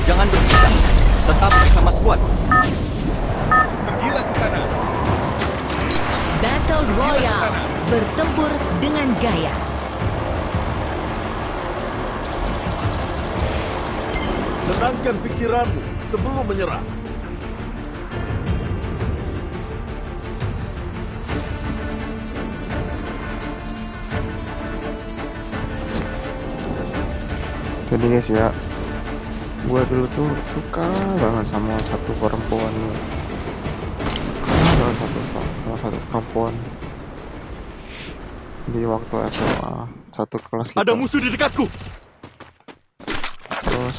Jangan berpisah. Tetap bersama skuad. Pergilah ke sana. Battle Royale. Bertempur dengan gaya. Tenangkan pikiranmu sebelum menyerah. Jadi guys ya, gue dulu tuh suka banget sama satu perempuan, sama satu perempuan di waktu SMA, satu kelas Ada kita. musuh di dekatku. Terus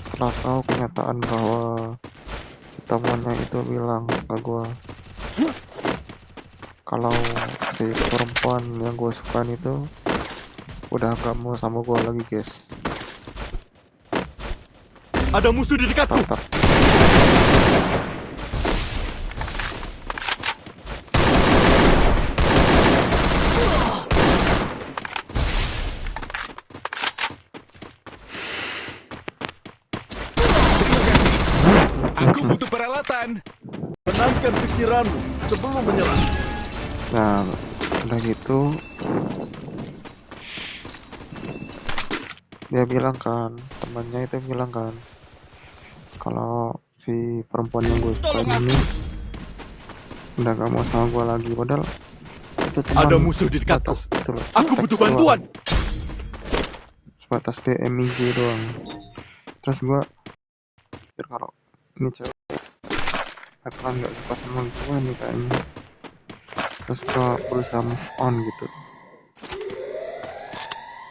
setelah tahu kenyataan bahwa si temannya itu bilang ke gue kalau si perempuan yang gue suka itu udah gak mau sama gue lagi guys. Ada musuh di dekatku. Tetap Aku butuh peralatan. Tenangkan pikiranmu sebelum menyerah. Nah, udah gitu dia bilang kan, temannya itu bilang kan kalau si perempuan yang gue suka ini udah gak mau sama gue lagi, padahal itu teman Ada musuh di dekatku. sebatas itu loh, Aku teks butuh doang. bantuan. Sebatas DMIG doang. Terus gue pikir kalau ini cewek bakalan gak suka sama gue nih kayaknya. Terus gue berusaha move on gitu.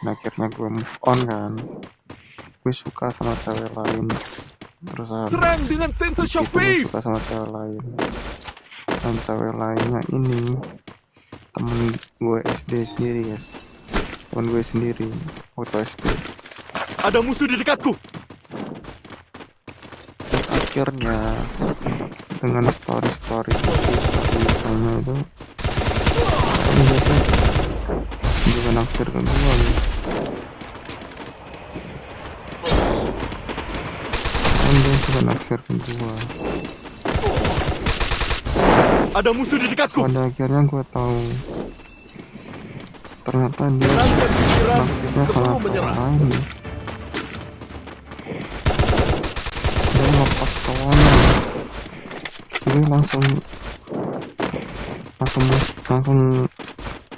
Nah akhirnya gue move on kan, gue suka sama cewek lain. Terus Serang dengan sensor gue shockwave. suka sama cewek lain, dan cewek lainnya ini temen gue SD sendiri guys, temen gue sendiri waktu SD. Ada musuh di dekatku. Dan akhirnya dengan story-story misalnya itu dia tuh juga naksir ke gue nih. Dia juga naksir ke gue. Ada musuh di dekatku. Pada akhirnya gue tahu ternyata dia Tenangkan pikiranmu naksirnya sama sebelum orang menyerah. lain. Dia lepas kawannya, jadi langsung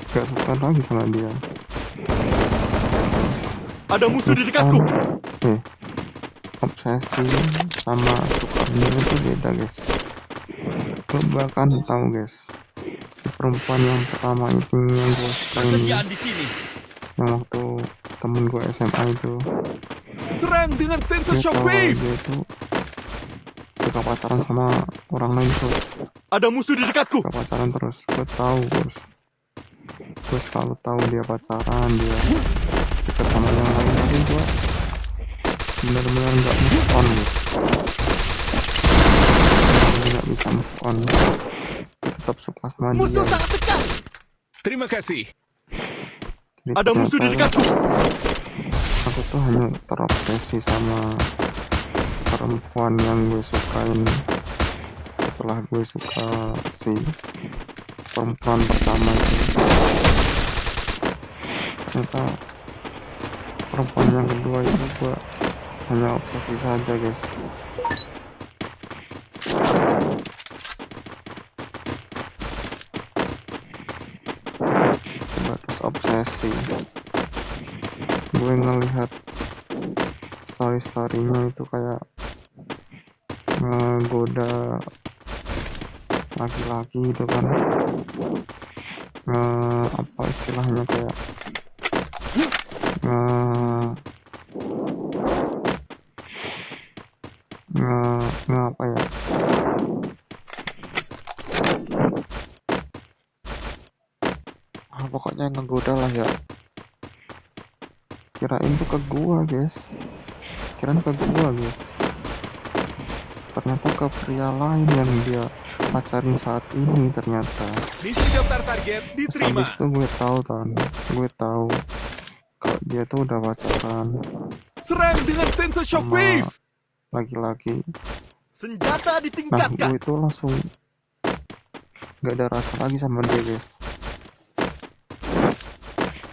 gak suka lagi sama dia. Ada musuh di dekatku. Obsesi sama sukanya itu beda guys. Lo bahkan tahu guys, si perempuan yang pertama itu yang gue suka ini, Persediaan di sini. yang waktu temen gue SMA itu, Serang dengan sensor dia tahu shockwave. dia itu suka pacaran sama orang lain terus, Ada musuh di dekatku. suka pacaran terus. Gue tahu bos, gue selalu tahu dia pacaran, dia deket sama yang lain, tapi gue benar-benar nggak move on guys. Nggak bisa move on, gue tetap suka sama dia. Musuh sangat dekat. Terima kasih. Jadi Ada musuh di ternyata dekatku. aku tuh hanya terobsesi sama perempuan yang gue sukain setelah gue suka si perempuan pertama itu. Ternyata perempuan yang kedua itu gue hanya obsesi saja guys. Sebatas obsesi. Gue ngelihat story-storynya itu kayak ngegoda laki-laki gitu kan, apa istilahnya, kayak nge nge nge apa ya, pokoknya ngegoda lah ya. Kirain tuh ke gua guys, ternyata ke pria lain yang dia pacarin saat ini ternyata. Misi daftar target Terus diterima. habis itu gue tahu kalau dia tuh udah pacaran Serang dengan sensor sama shockwave. laki-laki. Senjata Nah, ditingkatkan. gue itu langsung gak ada rasa lagi sama dia, guys.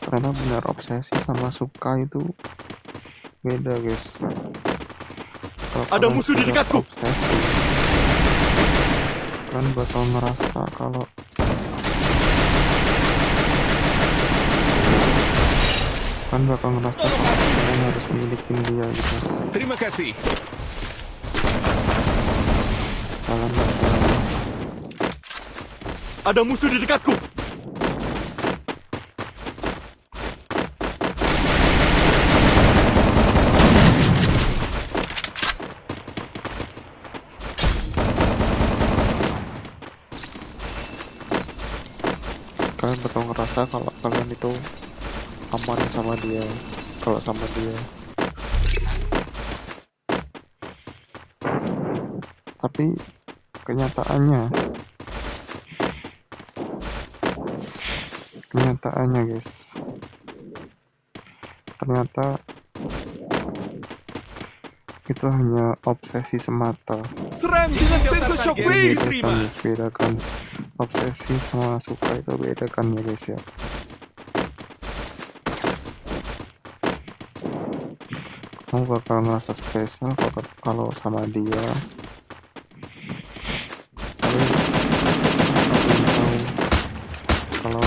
Karena benar obsesi sama suka itu beda, guys. Kalau Ada kalian musuh di sudah dekatku. obsesi, kalian bakal ngerasa kalau kalian harus milikin dia gitu. Terima kasih. Kalian bakal Ada musuh di dekatku. ngerasa kalau kalian itu aman sama dia, kalau sama dia. Tapi kenyataannya guys, ternyata itu hanya obsesi semata. Serang dengan sensor shockwave. Bedakan obsesi sama suka itu bedakan ya guys ya. Kamu bakal merasa spesial kalau sama dia, tapi tahu kalau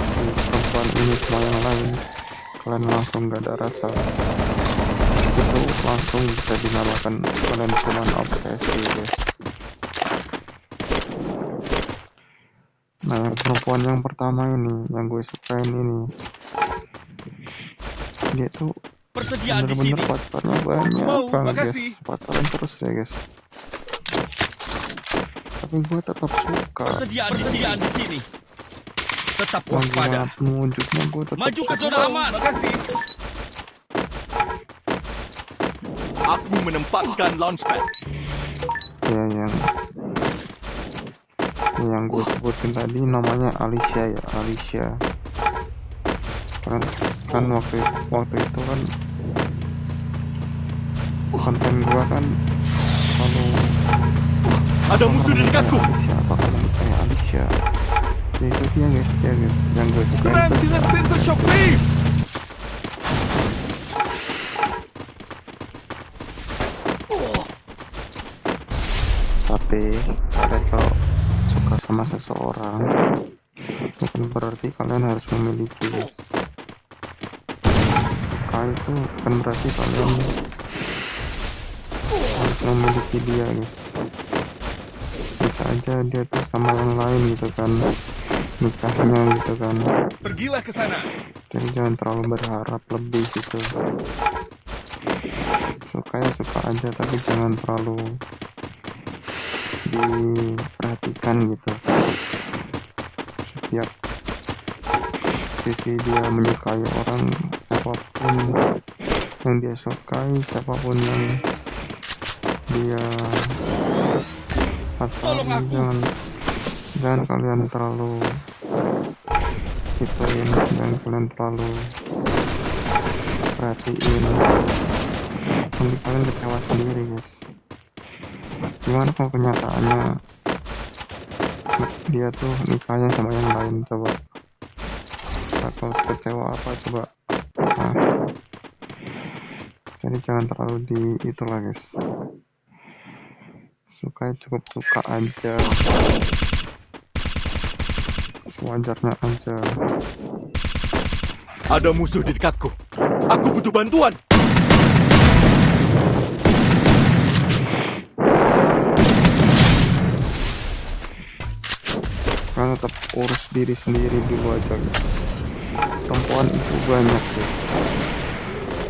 si perempuan ini sama yang lain kalian langsung gak ada rasa, itu langsung bisa dinamakan kalian cuma obsesi guys. Nah, yang perempuan yang pertama ini, yang gue sukain ini, dia tuh Persediaan di bener-bener sini. pacarnya banyak Mau, banget guys, makasih. pacaran terus ya guys. Tapi gue tetap suka. Persediaan di sini. Tetap Mau waspada. gimana pun wujudnya gue tetap Maju ke suka. zona aman. Makasih. Aku menempatkan launchpad. Ya, yang gue sebutin tadi namanya Alicia ya, Alicia. Kan waktu itu kan konten gue kan kalau Ada musuh di dekatku. Alicia, apa kalian kayak Alicia, ya itu dia guys, yang gue suka Serang itu. dengan sensor shockwave. Tapi kalian kalau suka sama seseorang bukan berarti kalian harus memiliki, guys. Suka itu bukan berarti kalian harus memiliki dia guys. Bisa aja dia tuh sama yang lain gitu kan, nikahnya gitu kan. Pergilah ke sana. Jadi jangan terlalu berharap lebih gitu. Suka ya suka aja, tapi jangan terlalu diperhatikan gitu. Setiap sisi dia menyukai orang, siapapun yang dia sukai, siapapun yang dia pacaran, jangan kalian terlalu ituin, jangan kalian terlalu perhatiin, nanti kalian kecewa sendiri guys. Gimana kalau kenyataannya dia tuh nikahnya sama yang lain, coba bakal kecewa apa coba. Nah, jadi jangan terlalu di itulah guys. Suka cukup suka aja, sewajarnya aja. Ada musuh di dekatku. Aku butuh bantuan. Kalian tetap urus diri sendiri dulu aja guys. Perempuan itu banyak sih,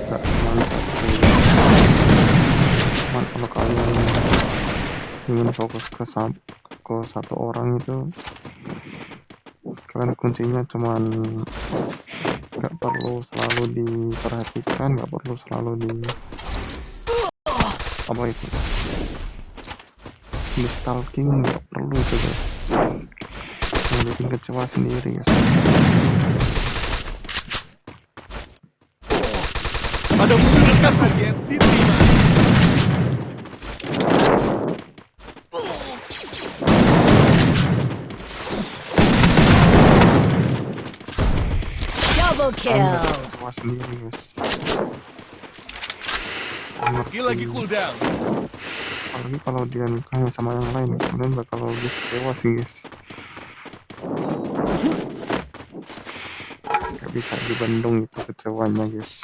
gak cuma satu. Cuman kalau kalian ingin fokus ke satu orang itu, kalian kuncinya cuman gak perlu selalu diperhatikan, gak perlu selalu apa itu, di stalking, gak perlu itu guys. Yang bikin kecewa sendiri guys. Ada musuh di dekatku. Target diterima. Double Anda kill. kecewa sendiri guys. Skill lagi cooldown. Apalagi kalau dia nikahnya sama yang lain, kemudian bakal lebih kecewa sih guys. Gak bisa dibendung itu kecewanya guys.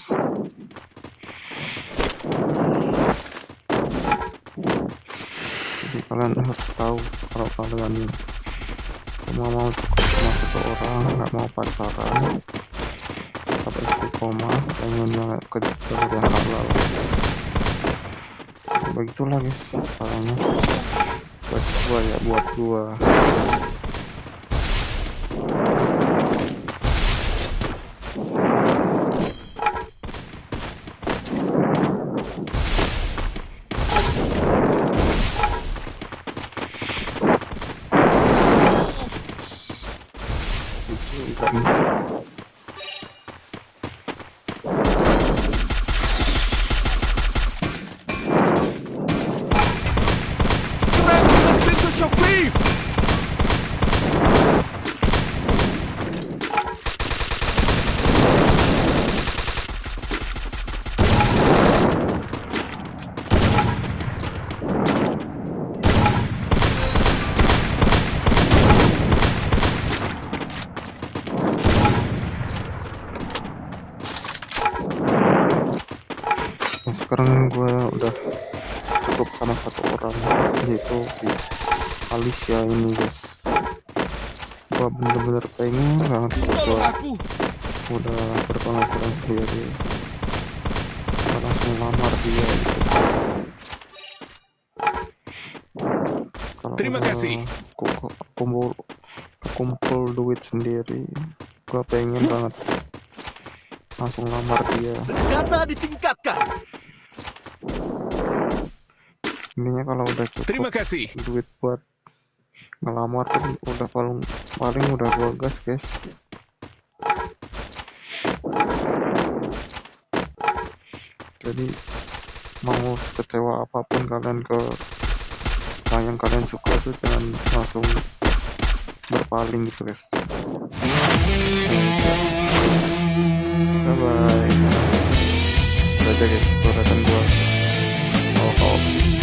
Jadi kalian harus tahu kalau kalian cuma mau cukup sama satu orang, nggak mau pacaran, tetap istiqomah, pengennya ke jalur yang halal. Begitulah guys caranya. Buat gua. Itu ikan. Keren dengan sensor shockwave. Nah, sekarang gue udah cukup sama satu orang, yaitu si Alicia ini guys. Gue bener-bener pengen banget kalau Tolong gue aku. udah berpenghasilan sendiri, gue langsung lamar dia gitu. Kalau Terima udah kasih. kumpul duit sendiri, gue pengen banget langsung lamar dia. Senjata ditingkatkan. Intinya kalau udah Terima cukup kasih. duit buat ngelamar kan udah paling udah gua gas guys. Jadi mau kecewa apapun kalian ke yang kalian suka tuh jangan langsung berpaling gitu guys. Bye bye. Udah aja guys, curhatan gua. Oh.